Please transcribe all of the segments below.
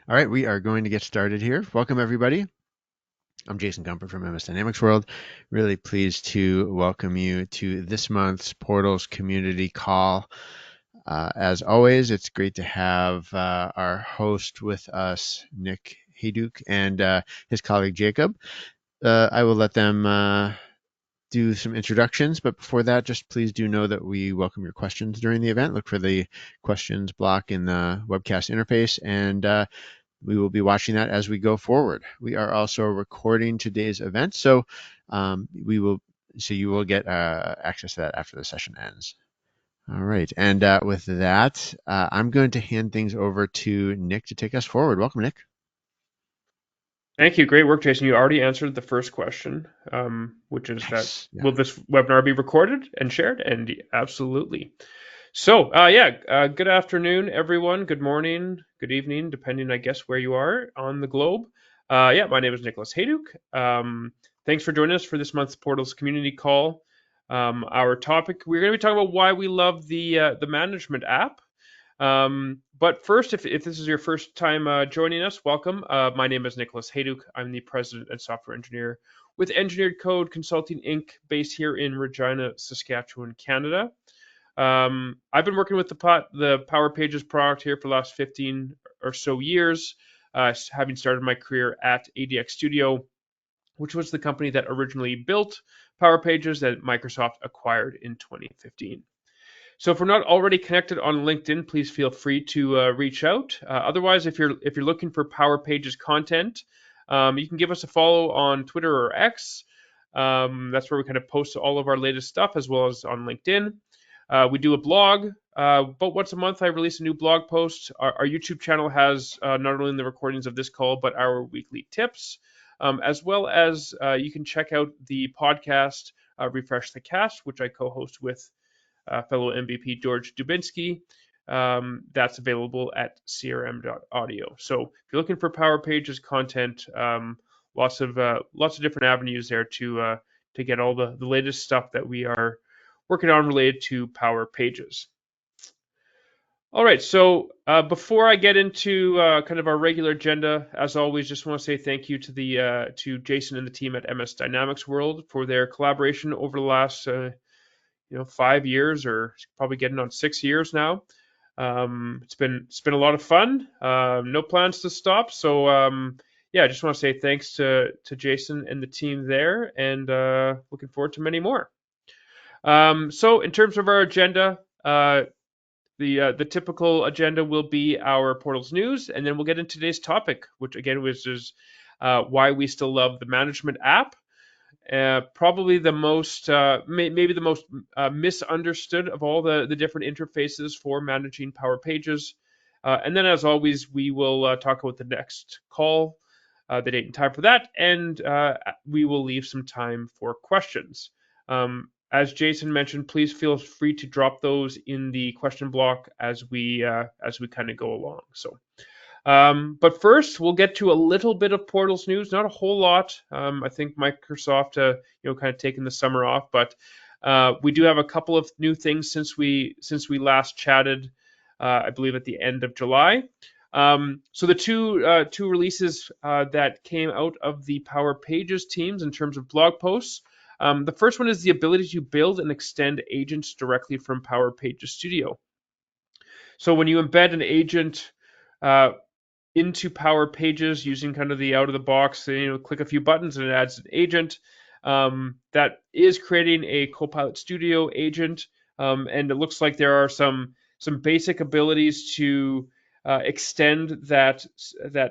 All right, we are going to get started here. Welcome, everybody. I'm Jason Gumper from MS Dynamics World. Really pleased to welcome you to this month's Portals Community Call. As always, it's great to have our host with us, Nick Hayduk, and his colleague, Jacob. I will let them do some introductions, but before that, just please do know that we welcome your questions during the event. Look for the questions block in the webcast interface, and we will be watching that as we go forward. We are also recording today's event, so you will get access to that after the session ends. All right, and with that, I'm going to hand things over to Nick to take us forward. Welcome, Nick. Thank you. Great work, Jason. You already answered the first question, which is that Nice. Yeah. will this webinar be recorded and shared? And absolutely. So, good afternoon, everyone. Good morning, good evening, depending, I guess, where you are on the globe. My name is Nicholas Hayduk. Thanks for joining us for this month's Portals Community Call. Our topic, we're going to be talking about why we love the management app. But first, if this is your first time joining us, welcome. My name is Nicholas Hayduk. I'm the president and software engineer with Engineered Code Consulting Inc., based here in Regina, Saskatchewan, Canada. I've been working with the Power Pages product here for the last 15 or so years, having started my career at ADX Studio, which was the company that originally built Power Pages that Microsoft acquired in 2015. So if we're not already connected on LinkedIn, please feel free to reach out. Otherwise, if you're looking for Power Pages content, you can give us a follow on Twitter or X. That's where we kind of post all of our latest stuff, as well as on LinkedIn. We do a blog, but once a month I release a new blog post. Our YouTube channel has not only the recordings of this call, but our weekly tips, as well as you can check out the podcast, Refresh the Cast, which I co-host with fellow MVP George Dubinsky. That's available at crm.audio. So if you're looking for Power Pages content, lots of different avenues there to get all the latest stuff that we are working on related to Power Pages. All right, so before I get into kind of our regular agenda, as always, just want to say thank you to Jason and the team at MS Dynamics World for their collaboration over the last 5 years, or probably getting on 6 years now. It's been a lot of fun. No plans to stop. So I just want to say thanks to Jason and the team there, and looking forward to many more. So in terms of our agenda, the typical agenda will be our Portals news, and then we'll get into today's topic, which again is why we still love the management app. Probably the most, maybe the most misunderstood of all the different interfaces for managing Power Pages. And then, as always, we will talk about the next call, the date and time for that, and we will leave some time for questions. As Jason mentioned, please feel free to drop those in the question block as we kind of go along. So. But first, we'll get to a little bit of Portals news, not a whole lot. I think Microsoft, kind of taking the summer off, but we do have a couple of new things since we last chatted. I believe at the end of July. So the two releases that came out of the Power Pages teams in terms of blog posts. The first one is the ability to build and extend agents directly from Power Pages Studio. So when you embed an agent into Power Pages using kind of the out of the box, click a few buttons and it adds an agent that is creating a Copilot Studio agent, and it looks like there are some basic abilities to extend that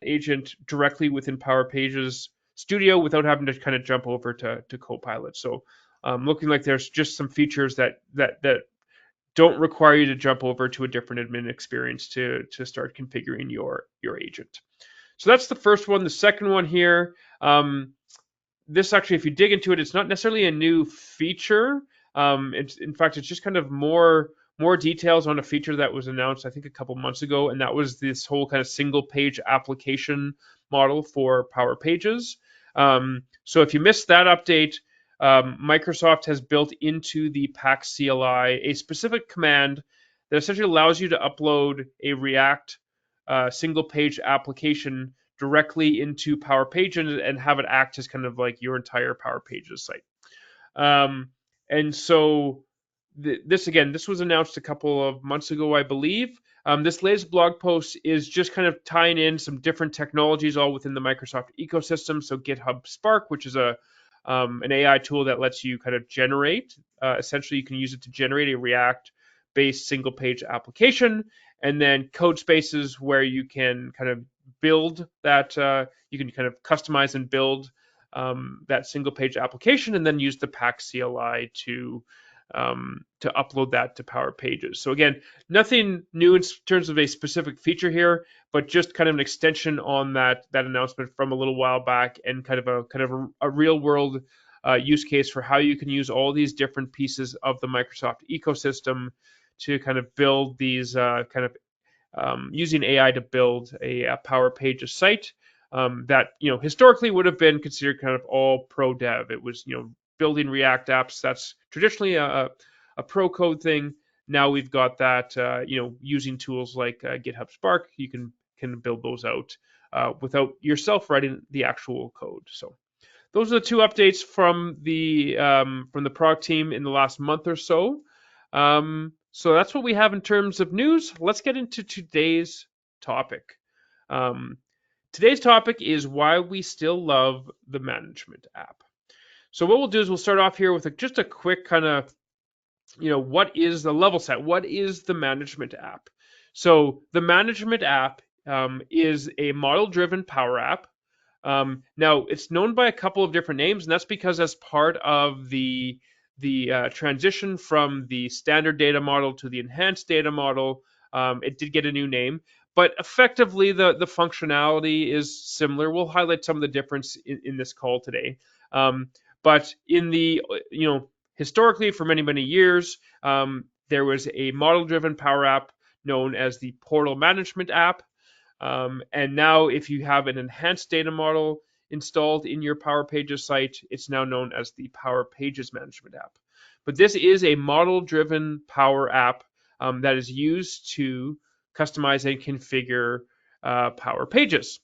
agent directly within Power Pages Studio without having to kind of jump over to Copilot. So looking like there's just some features that don't require you to jump over to a different admin experience to start configuring your agent. So that's the first one. The second one here, this actually, if you dig into it, it's not necessarily a new feature. In fact, it's just kind of more details on a feature that was announced, I think, a couple months ago, and that was this whole kind of single page application model for Power Pages. So if you missed that update, Microsoft has built into the Pack CLI a specific command that essentially allows you to upload a React single page application directly into Power Pages and have it act as kind of like your entire Power Pages site. Um, and so this was announced a couple of months ago, I believe. This latest blog post is just kind of tying in some different technologies all within the Microsoft ecosystem. So GitHub Spark, which is an AI tool that lets you kind of generate. Essentially, you can use it to generate a React-based single-page application, and then Codespaces, where you can kind of build that. You can kind of customize and build that single-page application, and then use the Pack CLI to upload that to Power Pages. So again, nothing new in terms of a specific feature here, but just kind of an extension on that announcement from a little while back, and kind of a real world use case for how you can use all these different pieces of the Microsoft ecosystem to kind of build these using AI to build a Power Pages site that historically would have been considered kind of all pro dev. It was building React apps. That's traditionally a pro code thing. Now we've got that using tools like GitHub Spark, you can build those out without yourself writing the actual code. So those are the two updates from the product team in the last month or so. So that's what we have in terms of news. Let's get into today's topic. Today's topic is why we still love the management app. So what we'll do is we'll start off here with just a quick kind of, what is the level set? What is the management app? So the management app is a model-driven Power App. Now it's known by a couple of different names, and that's because as part of the transition from the standard data model to the enhanced data model, it did get a new name. But effectively, the functionality is similar. We'll highlight some of the difference in this call today. But in the historically, for many years, there was a model-driven Power App known as the Portal Management App. And now, if you have an enhanced data model installed in your Power Pages site, it's now known as the Power Pages Management App. But this is a model-driven Power App that is used to customize and configure Power Pages.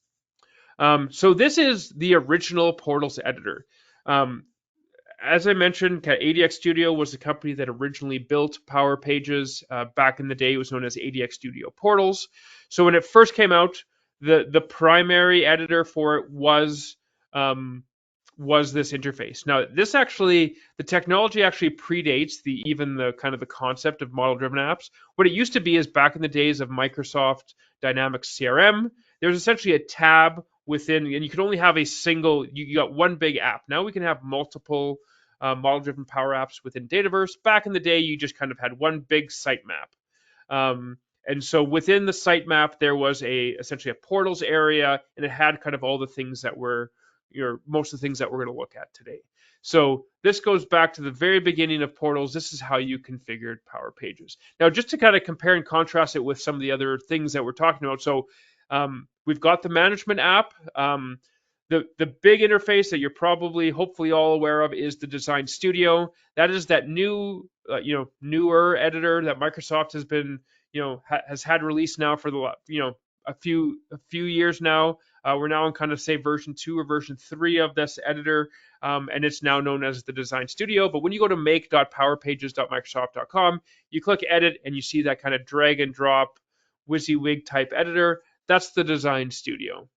So this is the original Portals editor. As I mentioned, ADX Studio was the company that originally built Power Pages. Back in the day, it was known as ADX Studio Portals. So when it first came out, the primary editor for it was this interface. Now, the technology actually predates even the kind of the concept of model-driven apps. What it used to be is back in the days of Microsoft Dynamics CRM, there's essentially a tab within, and you could only have you got one big app. Now we can have multiple model-driven Power Apps within Dataverse. Back in the day, you just kind of had one big sitemap. And so within the sitemap, there was essentially a portals area, and it had kind of all the things that were most of the things that we're going to look at today. So this goes back to the very beginning of Portals. This is how you configured Power Pages. Now, just to kind of compare and contrast it with some of the other things that we're talking about. So we've got the management app. The big interface that you're probably, hopefully all aware of is the Design Studio. That is that newer editor that Microsoft has been, has had released now for a few years now. We're now in kind of say version 2 or version 3 of this editor, and it's now known as the Design Studio. But when you go to make.powerpages.microsoft.com, you click edit and you see that kind of drag and drop WYSIWYG type editor. That's the Design Studio.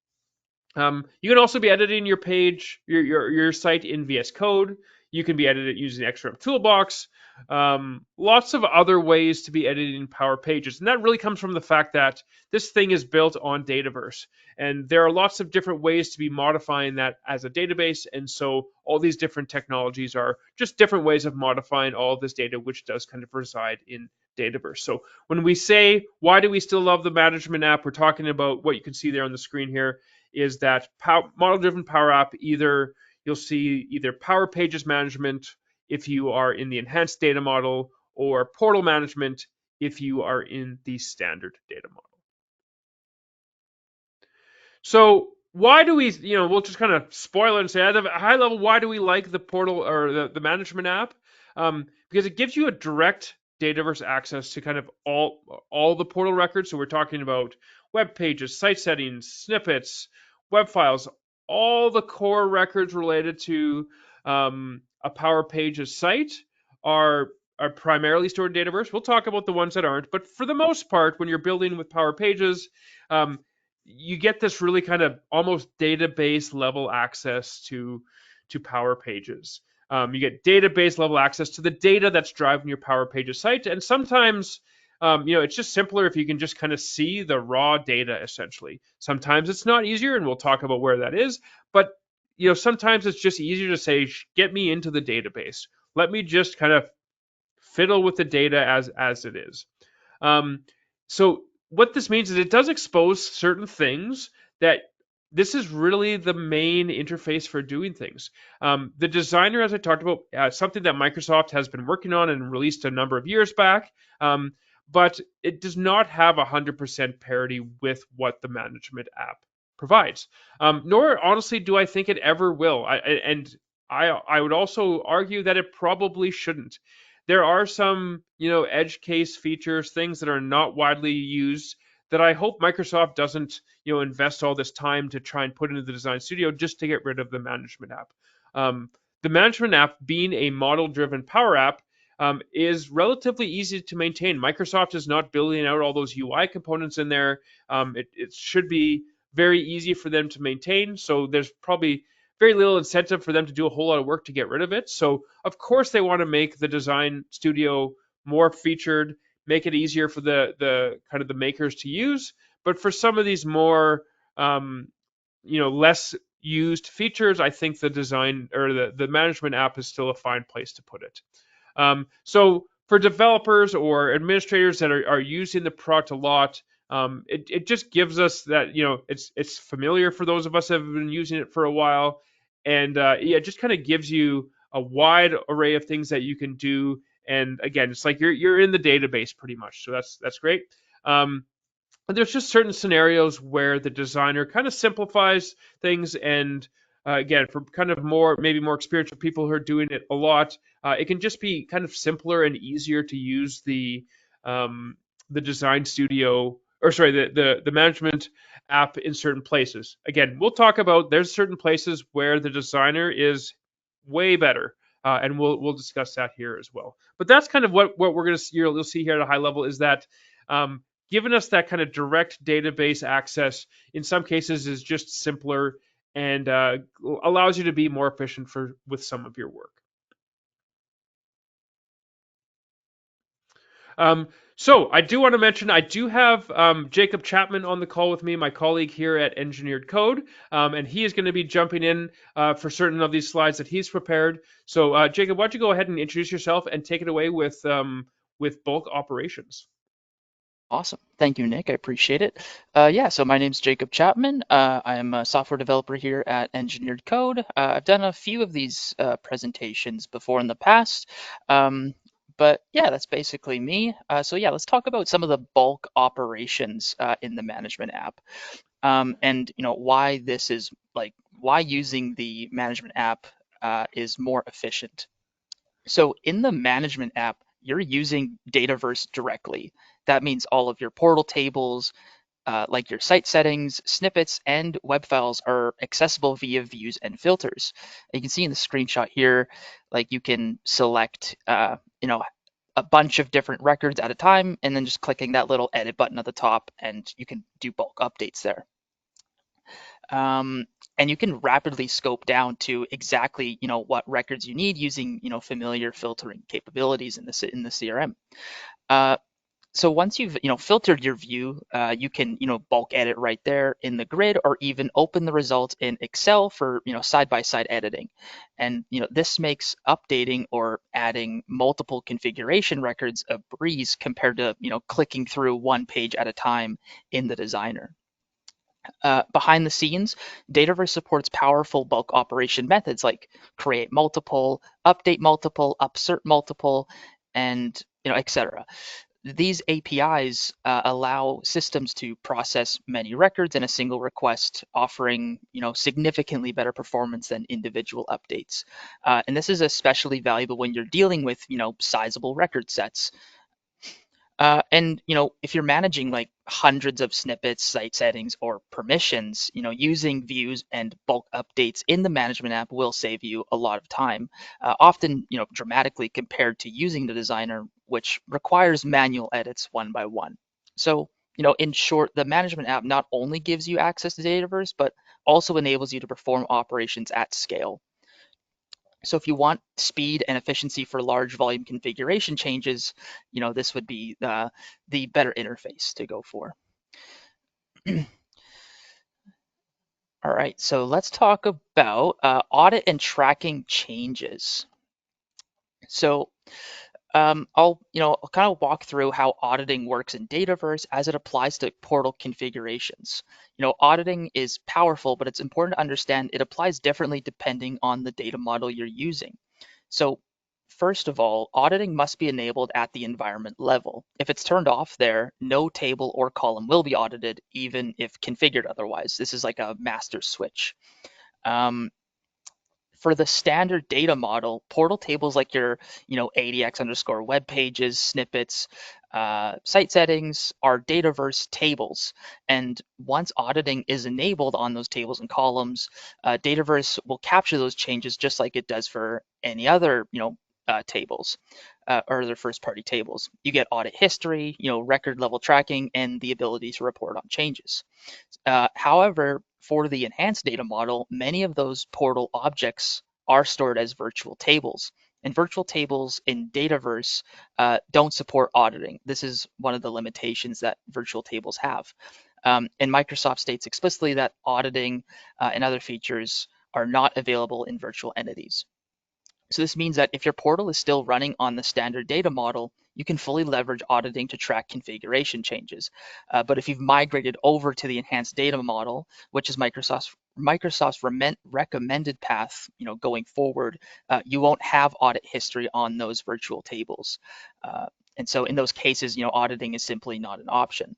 You can also be editing your page, your site in VS Code. You can be edited using the XRM Toolbox. Lots of other ways to be editing Power Pages. And that really comes from the fact that this thing is built on Dataverse. And there are lots of different ways to be modifying that as a database. And so all these different technologies are just different ways of modifying all of this data, which does kind of reside in Dataverse. So when we say, why do we still love the management app? We're talking about what you can see there on the screen here is that model-driven Power App, you'll see either Power Pages management if you are in the enhanced data model, or portal management if you are in the standard data model. So why do we, we'll just kind of spoil it and say at a high level, why do we like the portal or the management app? Because it gives you a direct Dataverse access to kind of all the portal records. So we're talking about web pages, site settings, snippets, web files, all the core records related to a Power Pages site are are primarily stored in Dataverse. We'll talk about the ones that aren't, but for the most part, when you're building with Power Pages, um, you get this really kind of almost database level access to Power Pages. You get database level access to the data that's driving your Power Pages site, and sometimes it's just simpler if you can just kind of see the raw data essentially. Sometimes it's not easier, and we'll talk about where that is. But sometimes it's just easier to say, get me into the database. Let me just kind of fiddle with the data as it is. Um, so what this means is it does expose certain things that this is really the main interface for doing things. The designer, as I talked about, something that Microsoft has been working on and released a number of years back, but it does not have 100% parity with what the management app provides. Nor, honestly, do I think it ever will. I would also argue that it probably shouldn't. There are some, edge case features, things that are not widely used that I hope Microsoft doesn't, invest all this time to try and put into the design studio just to get rid of the management app. The management app, being a model-driven Power App, is relatively easy to maintain. Microsoft is not building out all those UI components in there. It should be very easy for them to maintain. So there's probably very little incentive for them to do a whole lot of work to get rid of it. So of course they want to make the design studio more featured, make it easier for the kind of the makers to use. But for some of these more less used features, I think the design or the management app is still a fine place to put it. So for developers or administrators that are using the product a lot, it just gives us that it's familiar for those of us that have been using it for a while, and it just kind of gives you a wide array of things that you can do. And again, it's like you're in the database pretty much, so that's great. But there's just certain scenarios where the designer kind of simplifies things, and again, for kind of maybe more experienced people who are doing it a lot, it can just be kind of simpler and easier to use the design studio, or sorry, the management app in certain places. Again, we'll talk about there's certain places where the designer is way better. And we'll discuss that here as well. But that's kind of what we're going to see. You'll see here at a high level is that um, giving us that kind of direct database access in some cases is just simpler and allows you to be more efficient with some of your work. Um, so I do want to mention I do have Jacob Chapman on the call with me, my colleague here at Engineered Code, and he is going to be jumping in for certain of these slides that he's prepared. So Jacob, why don't you go ahead and introduce yourself and take it away with bulk operations? Awesome. Thank you, Nick. I appreciate it. Yeah, so my name's Jacob Chapman. I'm a software developer here at Engineered Code. I've done a few of these presentations before in the past. But yeah, that's basically me. So yeah, let's talk about some of the bulk operations in the management app. And why this is why using the management app is more efficient. So in the management app, you're using Dataverse directly. That means all of your portal tables, like your site settings, snippets, and web files are accessible via views and filters. You can see in the screenshot here, like you can select, a bunch of different records at a time, and then just clicking that little edit button at the top, and you can do bulk updates there. And you can rapidly scope down to exactly what records you need using familiar filtering capabilities in the CRM. So once you've filtered your view, you can bulk edit right there in the grid, or even open the results in Excel for side-by-side editing. And this makes updating or adding multiple configuration records a breeze compared to clicking through one page at a time in the designer. Behind the scenes, Dataverse supports powerful bulk operation methods like create multiple, update multiple, upsert multiple, and etc. These APIs allow systems to process many records in a single request, offering significantly better performance than individual updates. And this is especially valuable when you're dealing with sizable record sets. And if you're managing like hundreds of snippets, site settings, or permissions, using views and bulk updates in the management app will save you a lot of time, often dramatically compared to using the designer, which requires manual edits one by one. So in short, the management app not only gives you access to Dataverse, but also enables you to perform operations at scale. So if you want speed and efficiency for large volume configuration changes, this would be the better interface to go for. All right, so let's talk about audit and tracking changes. So I'll kind of walk through how auditing works in Dataverse as it applies to portal configurations. Auditing is powerful, but it's important to understand it applies differently depending on the data model you're using. So first of all, auditing must be enabled at the environment level. If it's turned off there, no table or column will be audited, even if configured otherwise. This is like a master switch. Um, for the standard data model, portal tables like your, ADX underscore web pages, snippets, site settings are Dataverse tables. And once auditing is enabled on those tables and columns, Dataverse will capture those changes just like it does for any other, tables or other first-party tables. You get audit history, record level tracking, and the ability to report on changes. However, for the enhanced data model, many of those portal objects are stored as virtual tables. And virtual tables in Dataverse don't support auditing. This is one of the limitations that virtual tables have. And Microsoft states explicitly that auditing and other features are not available in virtual entities. So this means that if your portal is still running on the standard data model, you can fully leverage auditing to track configuration changes. But if you've migrated over to the enhanced data model, which is Microsoft's recommended path, going forward, you won't have audit history on those virtual tables. And so in those cases, auditing is simply not an option.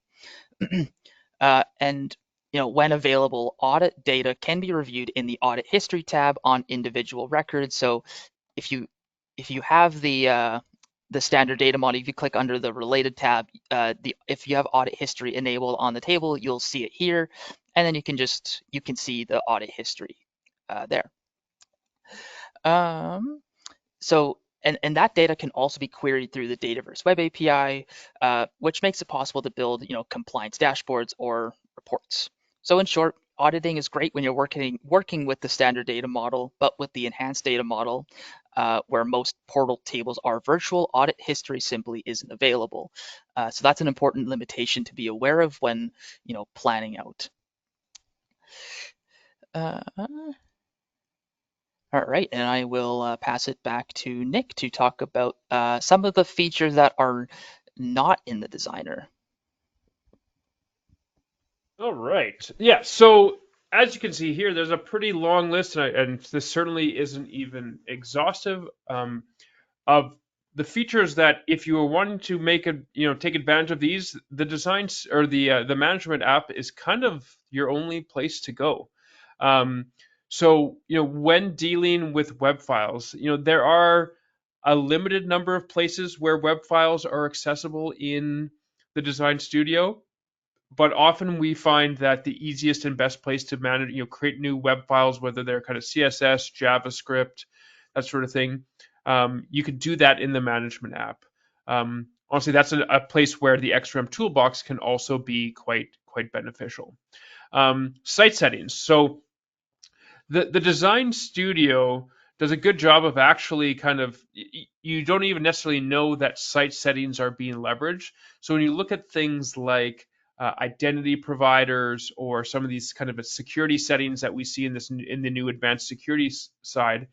And when available, audit data can be reviewed in the audit history tab on individual records. So if you have the standard data model, if you click under the related tab, if you have audit history enabled on the table, you'll see it here, and then you can see the audit history there. So and that data can also be queried through the Dataverse Web API, which makes it possible to build compliance dashboards or reports. So in short, auditing is great when you're working with the standard data model, but with the enhanced data model, where most portal tables are virtual, audit history simply isn't available. So that's an important limitation to be aware of when planning out. All right, and I will pass it back to Nick to talk about some of the features that are not in the designer. All right. Yeah. So as you can see here, there's a pretty long list, and this certainly isn't even exhaustive of the features that if you were wanting to take advantage of these, the designs or the management app is kind of your only place to go. So when dealing with web files, there are a limited number of places where web files are accessible in the Design Studio, but often we find that the easiest and best place to manage, create new web files, whether they're kind of CSS, JavaScript, that sort of thing, you can do that in the management app. Honestly, that's a place where the XRM toolbox can also be quite beneficial. Site settings. So the Design Studio does a good job of actually you don't even necessarily know that site settings are being leveraged. So when you look at things like identity providers or some of these kind of security settings that we see in the new advanced security side,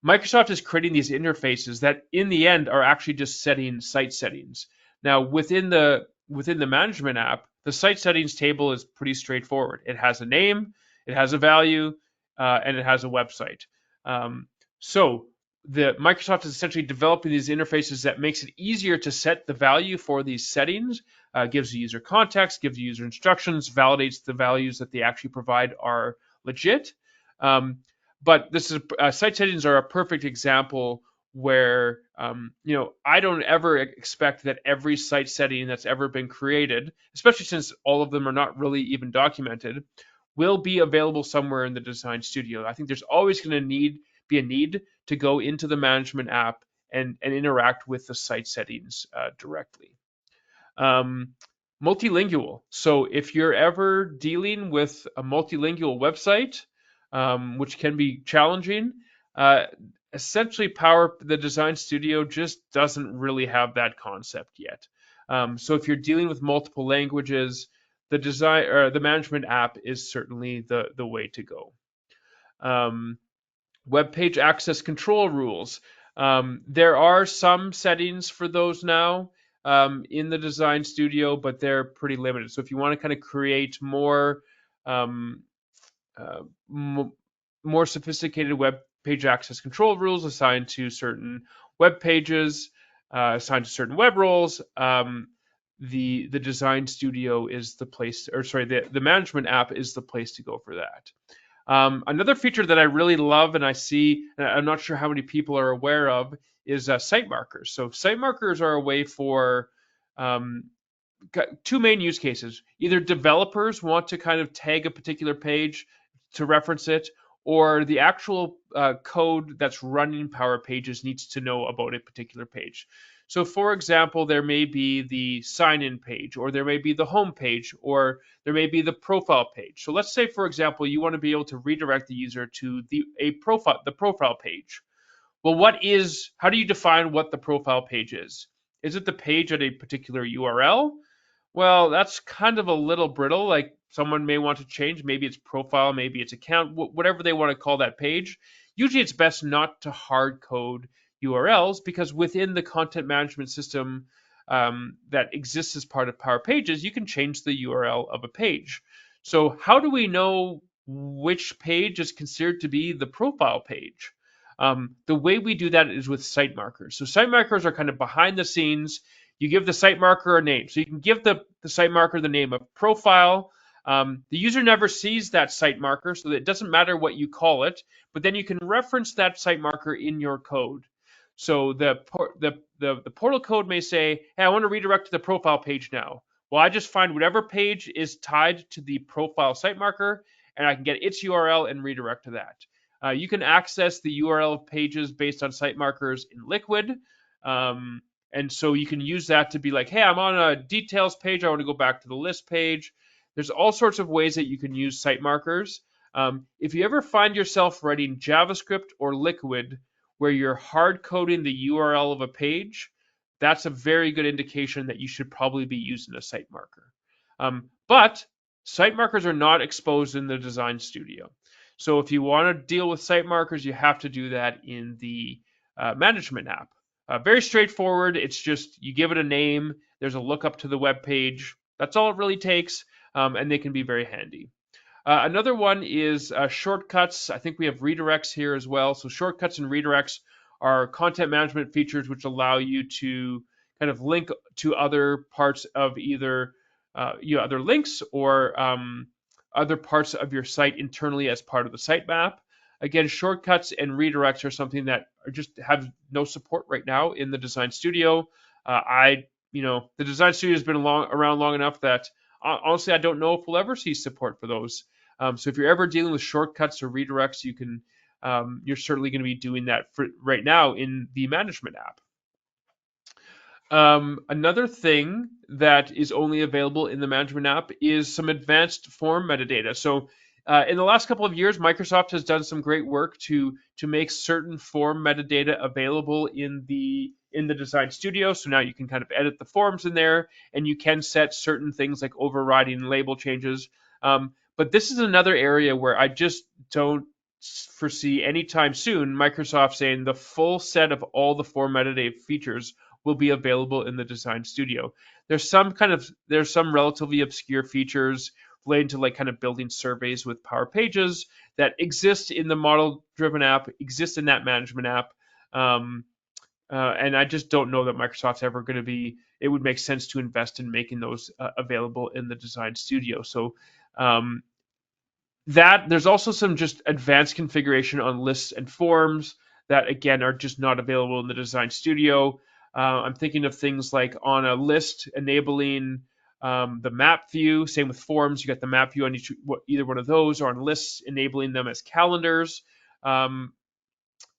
Microsoft is creating these interfaces that in the end are actually just setting site settings. Now within the management app, the site settings table is pretty straightforward. It has a name, it has a value, and it has a website. So the Microsoft is essentially developing these interfaces that makes it easier to set the value for these settings, gives the user context, gives the user instructions, validates the values that they actually provide are legit. But this is site settings are a perfect example where I don't ever expect that every site setting that's ever been created, especially since all of them are not really even documented, will be available somewhere in the design studio. I think there's always going to be a need to go into the management app and interact with the site settings directly. Um, Multilingual. So if you're ever dealing with a multilingual website, which can be challenging, uh, essentially the Design Studio just doesn't really have that concept yet. So if you're dealing with multiple languages, the management app is certainly the way to go. Web page access control rules. There are some settings for those now in the Design Studio, but they're pretty limited. So if you want to kind of create um, uh, more sophisticated web page access control rules assigned to certain web pages, assigned to certain web roles, the Design Studio is the place, or sorry, the management app is the place to go for that. Another feature that I really love and I see, and I'm not sure how many people are aware of, is site markers. So site markers are a way for um, two main use cases. Either developers want to kind of tag a particular page to reference it, or the actual code that's running Power Pages needs to know about a particular page. So, for example, there may be the sign-in page, or there may be the home page, or there may be the profile page. So, let's say, for example, you want to be able to redirect the user to the profile page. Well, how do you define what the profile page is? Is it the page at a particular URL? Well, that's kind of a little brittle. Like someone may want to change, maybe it's profile, maybe it's account, whatever they want to call that page. Usually it's best not to hard code URLs because within the content management system that exists as part of Power Pages, you can change the URL of a page. So, how do we know which page is considered to be the profile page? The way we do that is with site markers. So, site markers are kind of behind the scenes. You give the site marker a name. So you can give the site marker the name of profile. The user never sees that site marker, so it doesn't matter what you call it, but then you can reference that site marker in your code. So the portal code may say, hey, I want to redirect to the profile page now. Well, I just find whatever page is tied to the profile site marker, and I can get its URL and redirect to that. You can access the URL of pages based on site markers in Liquid. And so you can use that to be like, hey, I'm on a details page. I want to go back to the list page. There's all sorts of ways that you can use site markers. If you ever find yourself writing JavaScript or Liquid where you're hard coding the URL of a page, that's a very good indication that you should probably be using a site marker. But site markers are not exposed in the Design Studio. So if you want to deal with site markers, you have to do that in the management app. Very straightforward. It's just you give it a name. There's a lookup to the web page. That's all it really takes, and they can be very handy. Another one is shortcuts. I think we have redirects here as well. So shortcuts and redirects are content management features which allow you to kind of link to other parts of either other links or other parts of your site internally as part of the sitemap. Again, shortcuts and redirects are something that just have no support right now in the Design Studio. The Design Studio has been around long enough that honestly, I don't know if we'll ever see support for those. So if you're ever dealing with shortcuts or redirects, you're certainly going to be doing that right now in the management app. Another thing that is only available in the management app is some advanced form metadata. So in the last couple of years, Microsoft has done some great work to make certain form metadata available in the Design Studio. So now you can kind of edit the forms in there, and you can set certain things like overriding label changes. But this is another area where I just don't foresee anytime soon Microsoft saying the full set of all the form metadata features will be available in the Design Studio. There's some relatively obscure features related to like kind of building surveys with Power Pages that exist in the model-driven app, exist in that management app. And I just don't know that Microsoft's ever going to be, it would make sense to invest in making those available in the Design Studio. So there's also some just advanced configuration on lists and forms that again are just not available in the design studio. I'm thinking of things like on a list enabling the map view. Same with forms, you got the map view on either one of those, or on lists enabling them as calendars. Um,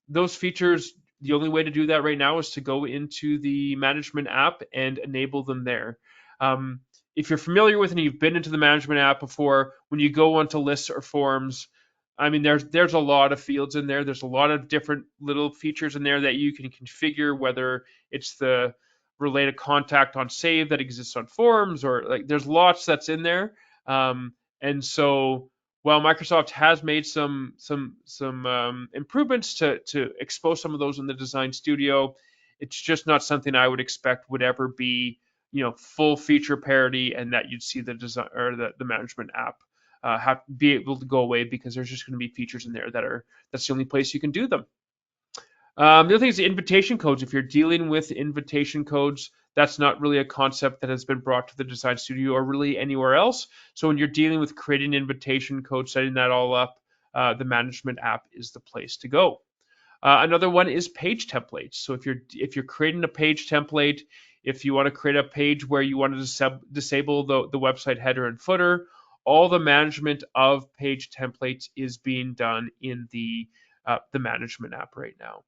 those features, the only way to do that right now is to go into the management app and enable them there. Um, if you're familiar with and you've been into the management app before, when you go onto lists or forms, I mean, there's a lot of fields in there. There's a lot of different little features in there that you can configure, whether it's the related contact on save that exists on forms, or like there's lots that's in there. And so while Microsoft has made some improvements to expose some of those in the design studio, it's just not something I would expect would ever be full feature parity, and that you'd see the design or the management app have be able to go away, because there's just going to be features in there that's the only place you can do them. The other thing is the invitation codes. If you're dealing with invitation codes, that's not really a concept that has been brought to the design studio or really anywhere else. So when you're dealing with creating invitation codes, setting that all up, the management app is the place to go. Another one is page templates. So if you're creating a page template, if you want to create a page where you want to disable the website header and footer, all the management of page templates is being done in the management app right now.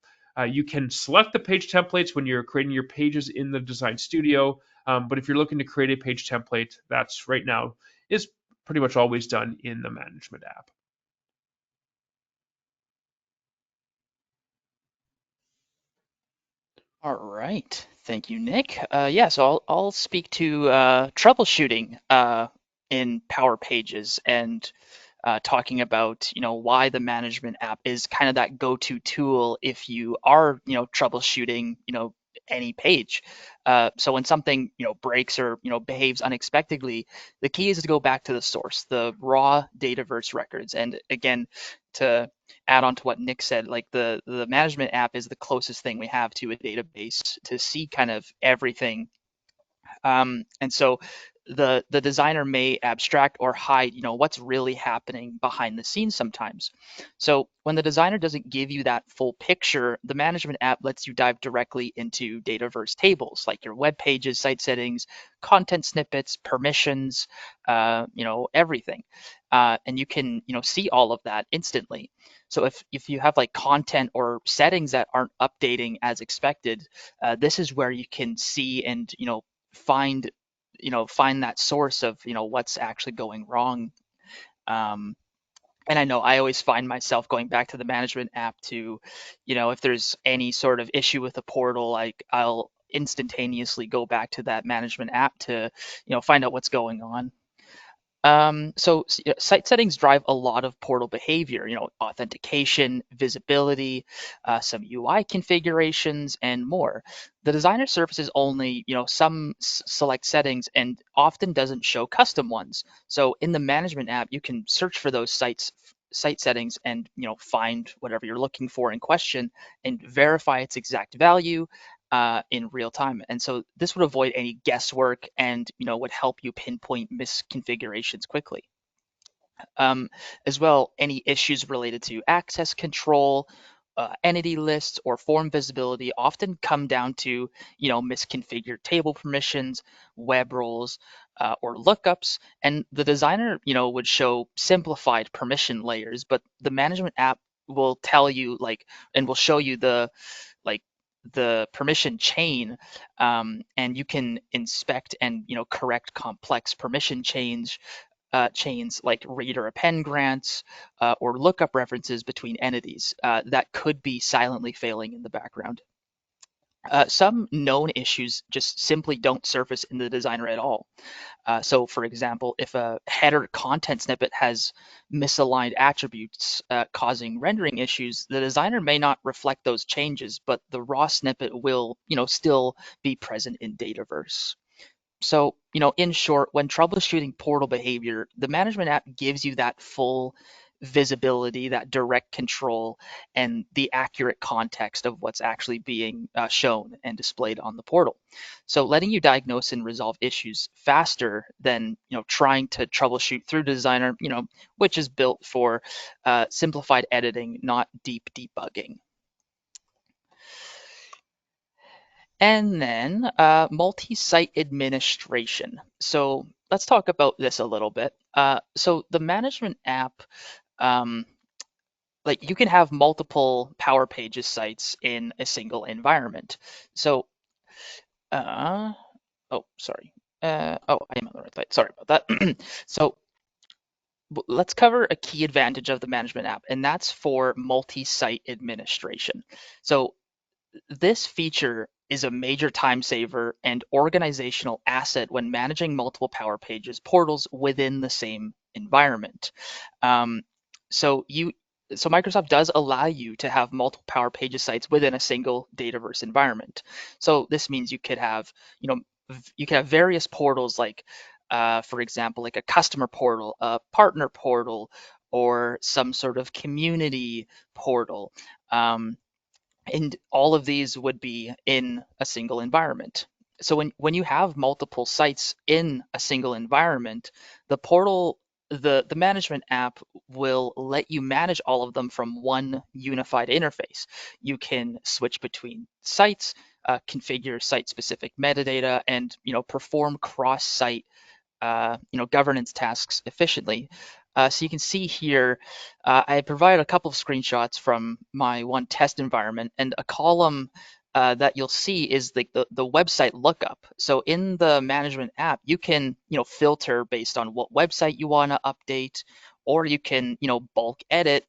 You can select the page templates when you're creating your pages in the design studio, but if you're looking to create a page template, that's right now is pretty much always done in the management app. All right. Thank you, Nick. Yeah, so I'll speak to troubleshooting in Power Pages, and talking about why the management app is kind of that go-to tool if you are troubleshooting any page. So when something breaks or behaves unexpectedly, the key is to go back to the source, the raw Dataverse records. And again, to add on to what Nick said, like the management app is the closest thing we have to a database to see kind of everything. And so the designer may abstract or hide what's really happening behind the scenes sometimes. So when the designer doesn't give you that full picture, the management app lets you dive directly into Dataverse tables like your web pages, site settings, content snippets, permissions, everything. And you can see all of that instantly. So if you have like content or settings that aren't updating as expected, this is where you can see and find find that source of what's actually going wrong. um, and I know I always find myself going back to the management app to if there's any sort of issue with the portal, like I'll instantaneously go back to that management app to find out what's going on. Site settings drive a lot of portal behavior, authentication, visibility, some UI configurations, and more. The designer surfaces only, some select settings and often doesn't show custom ones. So in the management app, you can search for those site settings and find whatever you're looking for in question and verify its exact value in real time. And so this would avoid any guesswork and would help you pinpoint misconfigurations quickly. Um, as well, any issues related to access control, entity lists, or form visibility often come down to misconfigured table permissions, web roles, or lookups. And the designer would show simplified permission layers, but the management app will tell you and will show you like the permission chain, and you can inspect and correct complex permission chains like read or append grants, or lookup references between entities that could be silently failing in the background. Some known issues just simply don't surface in the designer at all. So for example, if a header content snippet has misaligned attributes causing rendering issues, the designer may not reflect those changes, but the raw snippet will, still be present in Dataverse. So, in short, when troubleshooting portal behavior, the management app gives you that full visibility, that direct control, and the accurate context of what's actually being shown and displayed on the portal. So, letting you diagnose and resolve issues faster than trying to troubleshoot through Designer, which is built for simplified editing, not deep debugging. And then multi-site administration. So let's talk about this a little bit. So the management app, um, like you can have multiple Power Pages sites in a single environment. So, oh, sorry. Oh, I am on the right site. Sorry about that. So let's cover a key advantage of the management app, and that's for multi-site administration. So this feature is a major time saver and organizational asset when managing multiple Power Pages portals within the same environment. Um, so you so Microsoft does allow you to have multiple Power Pages sites within a single Dataverse environment. So this means you could have, you could have various portals like, for example, like a customer portal, a partner portal, or some sort of community portal. And all of these would be in a single environment. So when you have multiple sites in a single environment, the portal, the management app will let you manage all of them from one unified interface. You can switch between sites, configure site-specific metadata, and perform cross-site governance tasks efficiently. So you can see here, I provided a couple of screenshots from my one test environment, and a column that you'll see is the website lookup. So in the management app, you can filter based on what website you want to update, or you can bulk edit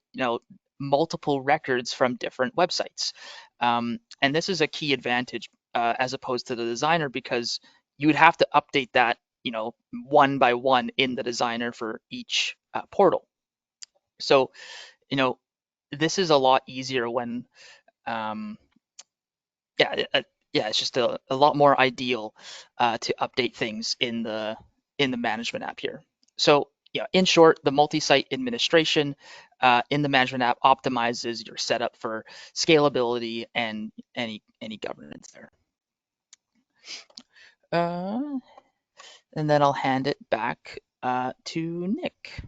multiple records from different websites. And this is a key advantage as opposed to the designer, because you would have to update that one by one in the designer for each portal. So, this is a lot easier when, um, yeah, it's just a lot more ideal to update things in the management app here. So, yeah, in short, the multi-site administration in the management app optimizes your setup for scalability and any governance there. And then I'll hand it back to Nick.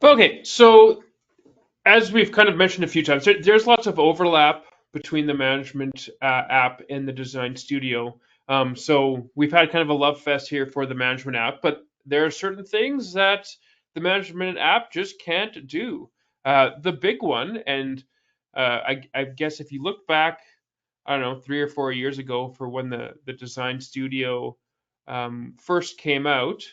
Okay, so as we've kind of mentioned a few times, there's lots of overlap between the management app and the design studio. So we've had kind of a love fest here for the management app, but there are certain things that the management app just can't do. The big one, and I guess if you look back, I don't know, 3 or 4 years ago for when the design studio first came out,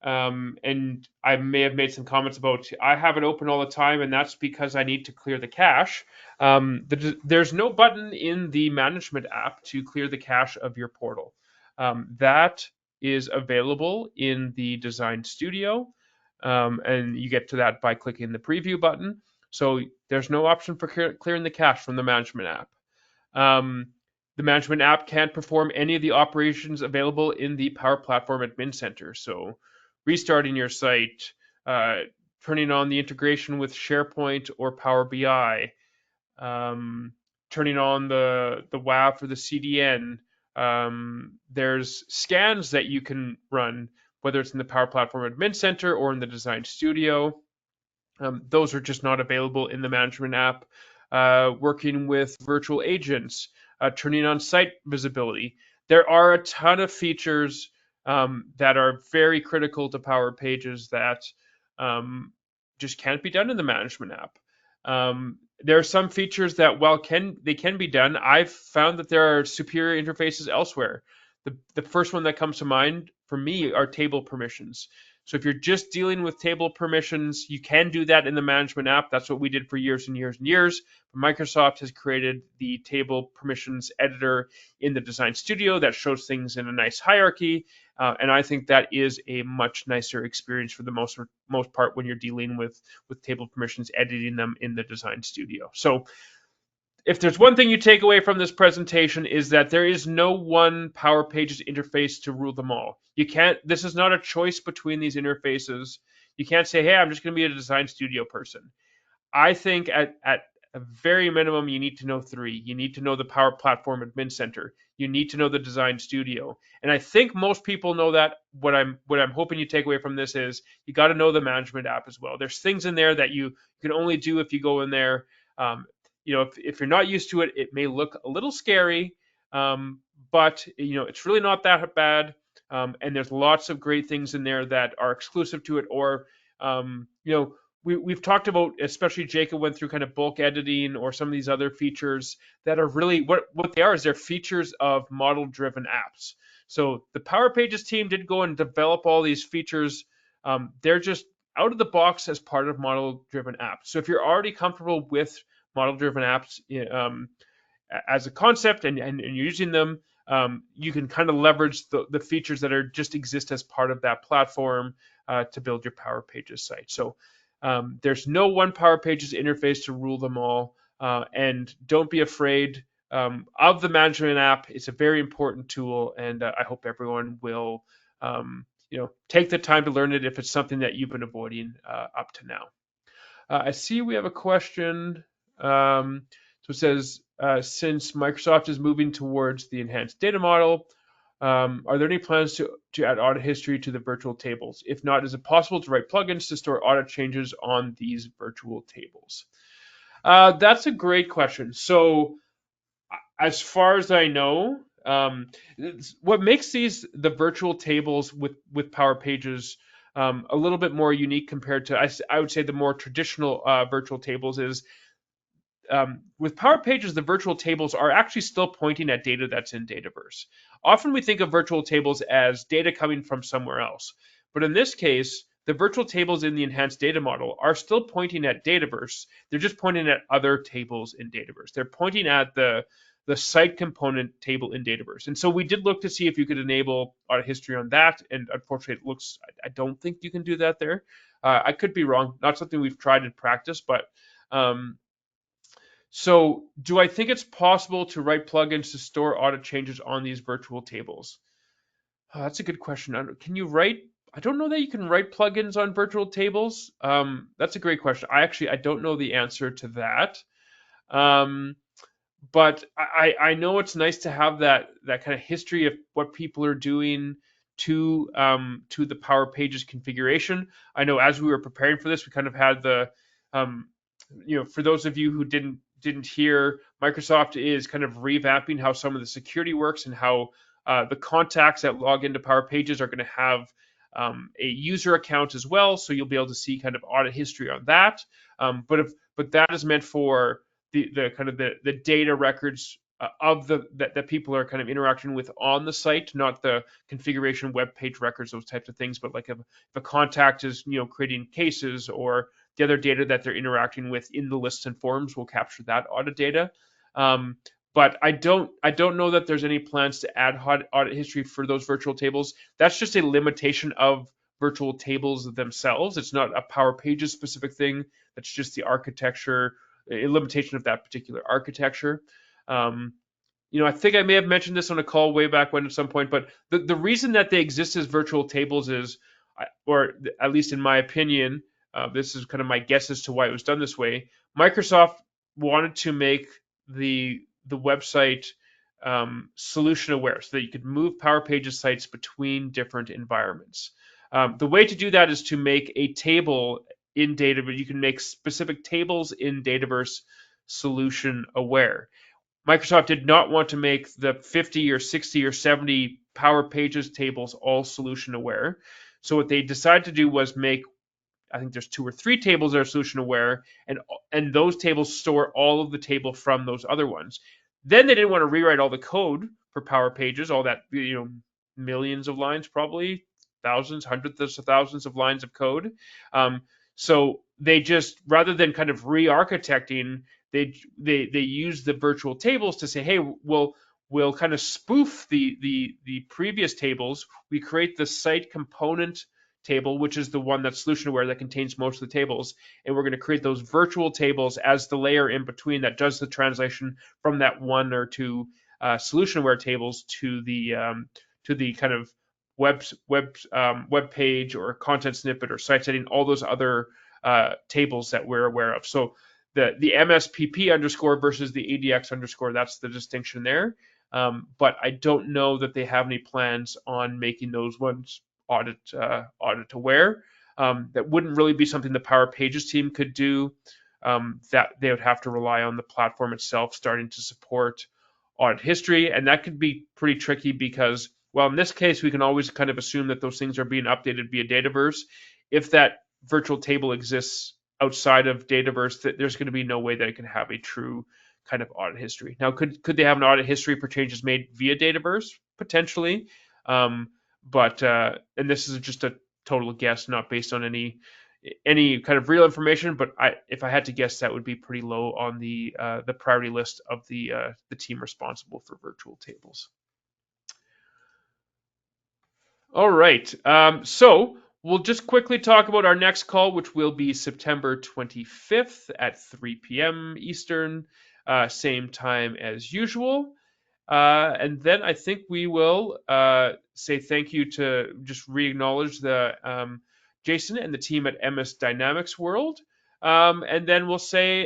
and I may have made some comments about I have it open all the time, and that's because I need to clear the cache. There's no button in the management app to clear the cache of your portal. That is available in the Design Studio, and you get to that by clicking the preview button. So there's no option for clearing the cache from the management app. Um, the management app can't perform any of the operations available in the Power Platform Admin Center. So restarting your site, turning on the integration with SharePoint or Power BI, turning on the WAF or the CDN. There's scans that you can run, whether it's in the Power Platform Admin Center or in the Design Studio. Those are just not available in the management app. Working with virtual agents, turning on site visibility. There are a ton of features that are very critical to Power Pages that just can't be done in the management app. There are some features that, while they can be done, I've found that there are superior interfaces elsewhere. The first one that comes to mind for me are table permissions. So if you're just dealing with table permissions, you can do that in the management app. That's what we did for years and years and years. But Microsoft has created the table permissions editor in the Design Studio that shows things in a nice hierarchy. And I think that is a much nicer experience for the most part when you're dealing with table permissions, editing them in the Design Studio. So if there's one thing you take away from this presentation, is that there is no one Power Pages interface to rule them all. This is not a choice between these interfaces. You can't say, hey, I'm just going to be a Design Studio person. I think at a very minimum, you need to know three. You need to know the Power Platform Admin Center. You need to know the Design Studio. And I think most people know that. What I'm hoping you take away from this is you got to know the management app as well. There's things in there that you can only do if you go in there. if you're not used to it, it may look a little scary, but it's really not that bad. And there's lots of great things in there that are exclusive to it, or we've talked about, especially Jacob went through kind of bulk editing or some of these other features that are really what they are is they're features of model driven apps. So the Power Pages team did go and develop all these features. They're just out of the box as part of model driven apps. So if you're already comfortable with model driven apps as a concept and you're using them, you can kind of leverage the features that are just exist as part of that platform to build your Power Pages site. So there's no one Power Pages interface to rule them all. And don't be afraid of the management app. It's a very important tool, and I hope everyone will take the time to learn it if it's something that you've been avoiding up to now. I see we have a question. So it says, since Microsoft is moving towards the enhanced data model, are there any plans to add audit history to the virtual tables? If not, is it possible to write plugins to store audit changes on these virtual tables? That's a great question. So as far as I know, what makes the virtual tables with Power Pages a little bit more unique compared to, I would say, the more traditional virtual tables is with Power Pages, the virtual tables are actually still pointing at data that's in Dataverse. Often we think of virtual tables as data coming from somewhere else. But in this case, the virtual tables in the enhanced data model are still pointing at Dataverse. They're just pointing at other tables in Dataverse. They're pointing at the site component table in Dataverse. And so we did look to see if you could enable audit history on that. And unfortunately, I don't think you can do that there. I could be wrong. Not something we've tried in practice, but so do I think it's possible to write plugins to store audit changes on these virtual tables? That's a good question. Can you write? I don't know that you can write plugins on virtual tables. That's a great question. I don't know the answer to that. But I know it's nice to have that kind of history of what people are doing to the Power Pages configuration. I know as we were preparing for this, we kind of had the for those of you who didn't hear, Microsoft is kind of revamping how some of the security works and how the contacts that log into Power Pages are going to have a user account as well, so you'll be able to see kind of audit history on that. But that is meant for the kind of the data records of that people are kind of interacting with on the site, not the configuration web page records, those types of things. But like if a contact is creating cases, or the other data that they're interacting with in the lists and forms will capture that audit data. But I don't know that there's any plans to add audit history for those virtual tables. That's just a limitation of virtual tables themselves. It's not a Power Pages specific thing. That's just the architecture, a limitation of that particular architecture. I think I may have mentioned this on a call way back when at some point, but the reason that they exist as virtual tables is, or at least in my opinion, this is kind of my guess as to why it was done this way. Microsoft wanted to make the website solution aware so that you could move Power Pages sites between different environments. The way to do that is to make a table in Dataverse. You can make specific tables in Dataverse solution aware. Microsoft did not want to make the 50 or 60 or 70 Power Pages tables all solution aware. So what they decided to do was make, I think there's 2 or 3 tables that are solution aware, and those tables store all of the table from those other ones. Then they didn't want to rewrite all the code for Power Pages, all that millions of lines, probably thousands, hundreds of thousands of lines of code. So they just, rather than kind of re-architecting, they use the virtual tables to say, hey, we'll kind of spoof the previous tables. We create the site component table, which is the one that's solution aware that contains most of the tables, and we're going to create those virtual tables as the layer in between that does the translation from that 1 or 2 solution aware tables to the kind of web page or content snippet or site setting, all those other tables that we're aware of. So the MSPP underscore versus the ADX underscore, that's the distinction there. But I don't know that they have any plans on making those ones audit aware. That wouldn't really be something the Power Pages team could do. that they would have to rely on the platform itself starting to support audit history. And that could be pretty tricky because, well, in this case, we can always kind of assume that those things are being updated via Dataverse. If that virtual table exists outside of Dataverse, that there's going to be no way that it can have a true kind of audit history. Now, could they have an audit history for changes made via Dataverse? Potentially. But and this is just a total guess, not based on any kind of real information. But if I had to guess, that would be pretty low on the priority list of the team responsible for virtual tables. All right. So we'll just quickly talk about our next call, which will be September 25th at 3 p.m. Eastern, same time as usual. And then I think we will say thank you to just re-acknowledge the Jason and the team at MS Dynamics World. And then we'll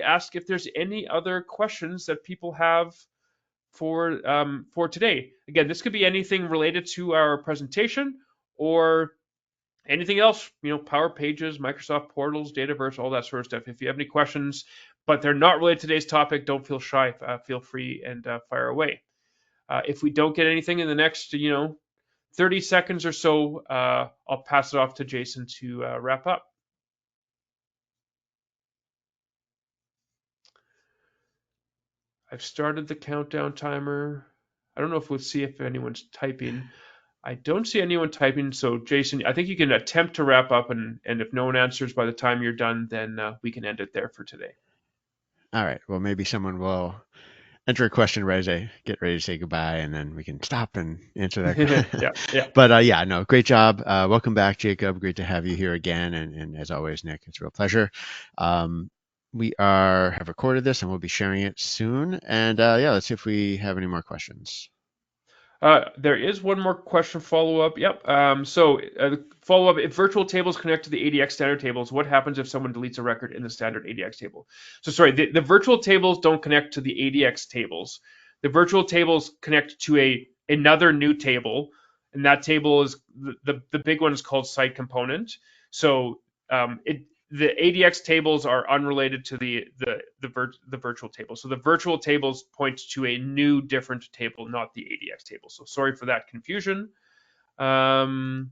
ask if there's any other questions that people have for today. Again, this could be anything related to our presentation or anything else, Power Pages, Microsoft Portals, Dataverse, all that sort of stuff. If you have any questions, but they're not related to today's topic, don't feel shy. Feel free and fire away. If we don't get anything in the next, 30 seconds or so, I'll pass it off to Jason to wrap up. I've started the countdown timer. I don't know if we'll see if anyone's typing. I don't see anyone typing. So Jason, I think you can attempt to wrap up, and if no one answers by the time you're done, then we can end it there for today. All right. Well, maybe someone will enter a question right as I get ready to say goodbye, and then we can stop and answer that. Yeah. But yeah, no, great job. Welcome back, Jacob. Great to have you here again. And as always, Nick, it's a real pleasure. We have recorded this and we'll be sharing it soon. And yeah, let's see if we have any more questions. There is one more question follow-up. Yep. So follow-up, if virtual tables connect to the ADX standard tables, what happens if someone deletes a record in the standard ADX table? So sorry, the virtual tables don't connect to the ADX tables. The virtual tables connect to another new table, and that table is the big one is called site component. So the ADX tables are unrelated to the virtual table. So the virtual tables point to a new different table, not the ADX table. So sorry for that confusion. And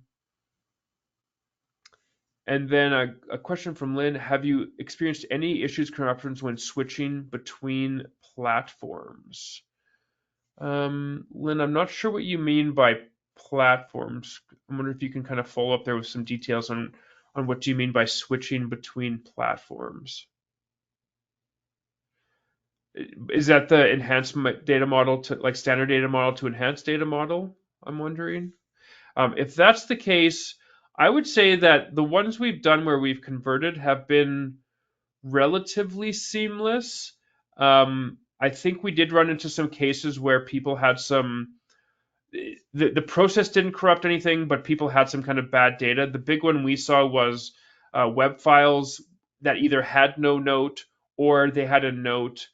then a question from Lynn. Have you experienced any issues, corruptions when switching between platforms? Lynn, I'm not sure what you mean by platforms. I wonder if you can kind of follow up there with some details on what do you mean by switching between platforms. Is that the enhanced data model to like standard data model to enhanced data model? I'm wondering. If that's the case, I would say that the ones we've done where we've converted have been relatively seamless. I think we did run into some cases where people had the process didn't corrupt anything, but people had some kind of bad data. The big one we saw was web files that either had no note or they had a note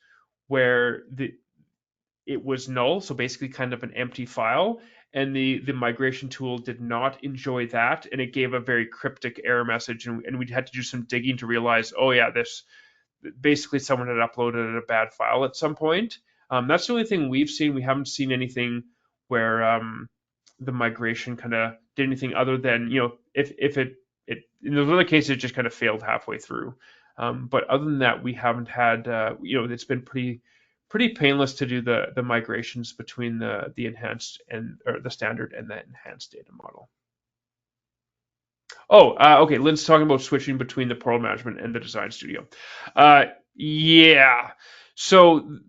where it was null, so basically kind of an empty file. And the migration tool did not enjoy that, and it gave a very cryptic error message. And we had to do some digging to realize, oh yeah, this basically someone had uploaded a bad file at some point. That's the only thing we've seen. We haven't seen anything where the migration kind of did anything other than, if it in those other cases, it just kind of failed halfway through. But other than that, we haven't had, it's been pretty painless to do the migrations between the enhanced or the standard and the enhanced data model. Oh, okay. Lynn's talking about switching between the portal management and the design studio. Yeah. So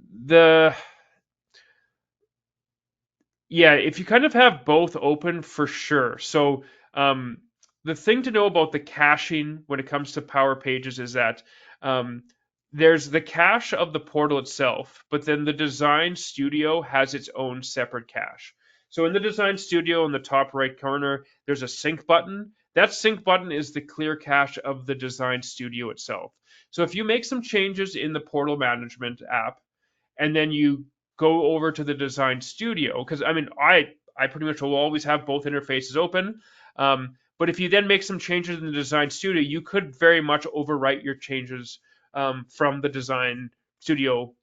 if you kind of have both open, for sure. So the thing to know about the caching when it comes to Power Pages is that there's the cache of the portal itself, but then the design studio has its own separate cache. So in the design studio in the top right corner, there's a sync button. That sync button is the clear cache of the design studio itself. So if you make some changes in the portal management app and then you go over to the design studio, because I pretty much will always have both interfaces open. But if you then make some changes in the design studio, you could very much overwrite your changes from the design studio.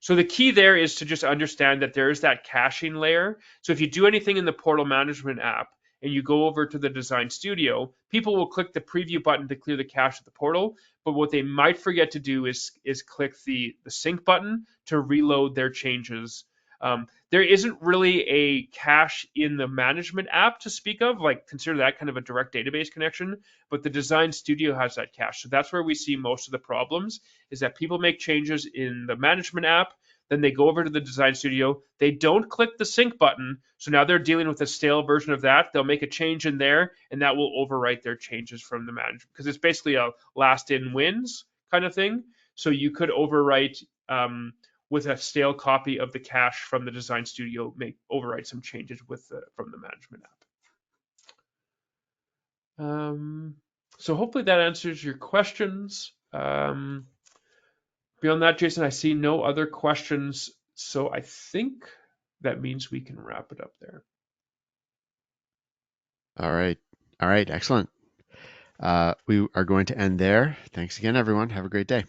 So the key there is to just understand that there is that caching layer. So if you do anything in the portal management app and you go over to the design studio, people will click the preview button to clear the cache of the portal. But what they might forget to do is click the sync button to reload their changes. There isn't really a cache in the management app to speak of, like consider that kind of a direct database connection, but the design studio has that cache. So that's where we see most of the problems, is that people make changes in the management app, then they go over to the design studio, they don't click the sync button, so now they're dealing with a stale version of that. They'll make a change in there, and that will overwrite their changes from the management, because it's basically a last in wins kind of thing. So you could overwrite with a stale copy of the cache from the design studio, overwrite some changes from the management app. So hopefully that answers your questions. Beyond that, Jason, I see no other questions, so I think that means we can wrap it up there. All right. Excellent. We are going to end there. Thanks again, everyone. Have a great day.